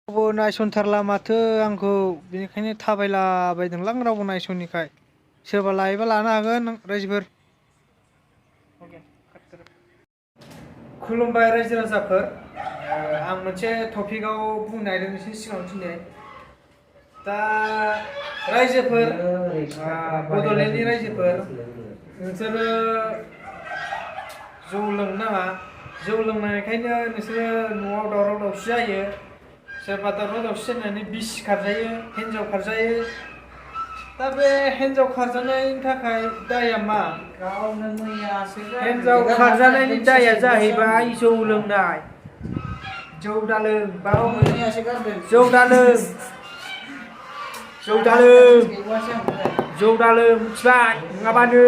रावबो नायसनथारला माथो आंखौ बेनिखायनो थाबायलाबायदोंलां रावबो नायसनिखाय सोरबा लायोबा लानो हागोन रायजोफोर। खुलुमबाय रायजो राजाफोर। आं मोनसे टपिकआव बुंनो नागिरदों नोंसोरनि सिगाङाव दिनै। दा रायजोफोर, बड'लेण्डनि रायजोफोर, नोंसोरो जौ लोंनो नाङा। जौ लोंनायखायनो नोंसोरो न'आव दावराव दावसि जायो। सोरबा दावराव दावसि जानानै बिसि खारजायो, हिन्जाव खारजायो। दा बे हिन्जाव खारजानायनि थाखाय दाया मा? हिन्जाव खारजानायनि दाया जाहैबाय जौ लोंनाय। जौ दालों, जौ दालों, जौ दालों, जौ दालों मिथिबाय? नङाबा नै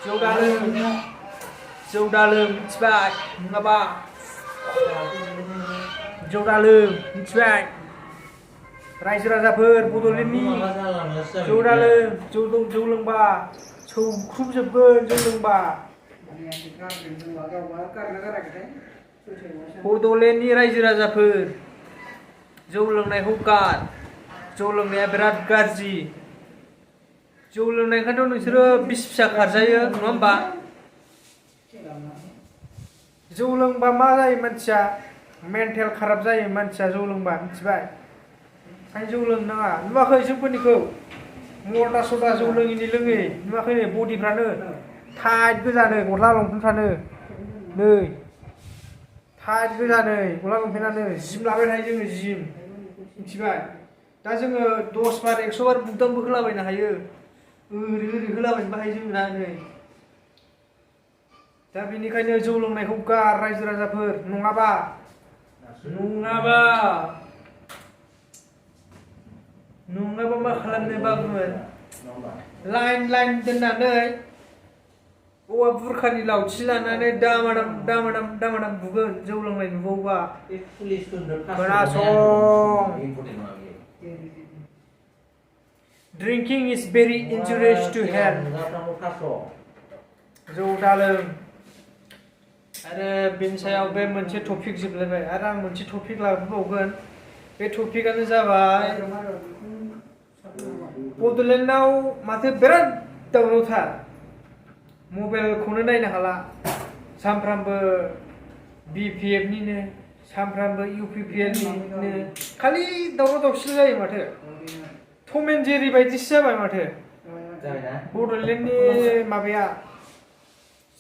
जौ दालों, जौ दालों मिथिबाय? नङाबा जौ दालों मिथिबाय? रायजो राजाफोर बड'लेण्डनि जौ दालों, जौ लोंबा सौख्रुबजोबगोन जौ लोंबा। बड'लेण्डनि रायजो राजाफोर, जौ लोंनायखौ गार। जौ लोंनाया बिराद गाज्रि। जौ लोंनायखायनोथ' नोंसोरो बिसि फिसा खारजायो, नङा होमबा? जौ लोंबा मा जायो मानसिया? मेन्टेल खाराब जायो मानसिया जौ लोंबा मिथिबाय? ओंखायनो जौ लोंनो नाङा। नुवाखै जोंफोरनिखौ? मदा सदा जौ लोङिनि लोङै नुवाखै? नै बडिफ्रानो टाइट गोजानो, गस्ला लंपेन्टफ्रानो नै टाइट गोजानो, गस्ला लंपेन्टानो जिम लाबाय थायो जोङो, जिम मिथिबाय? दा जोङो 10 बार 100 बार बुगदांबो होलाबायनो हायो। ओरै होलाबायनोबो हायो जोङो दा नै। दा बेनिखायनो जौ लोंनायखौ गार रायजो राजाफोर, नङाबा मा खालामनो बाबुमोन? लाइन लाइन दोननानै औवा बुरखानि लावथि लानानै दामादाम बुगोन जौ लोंनाय नुबावोबा। खोनासं, ड्रिंकिं इज भेरि इन्जुरियस टु हेल्थ। जौ दालों। आरो बेनि सायाव बे मोनसे टपिक जोबलायबाय। आरो आं मोनसे टपिक लाबोबावगोन। बे टपिकआनो जाबाय बड'लेण्डआव माथो बिराद दावरावथार। मबाइलखौनो नायनो हाला। सानफ्रामबो BPFनिनो, सानफ्रामबो UPPLनिनो खालि दावराव दावसिल' जायो माथो। टम एन्ड जेरि बायदिसो जाबाय माथो बड'लेण्डनि माबाया,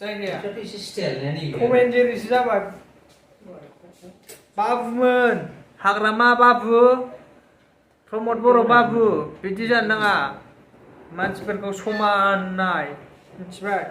जायगाया टम एन्ड जेरिसो जाबाय। बाबुमोन, हाग्रामा बाबु, प्रमद बर' बाबु, बिदि जानो नाङा। मानसिफोरखौ समान नाय मिथिबाय?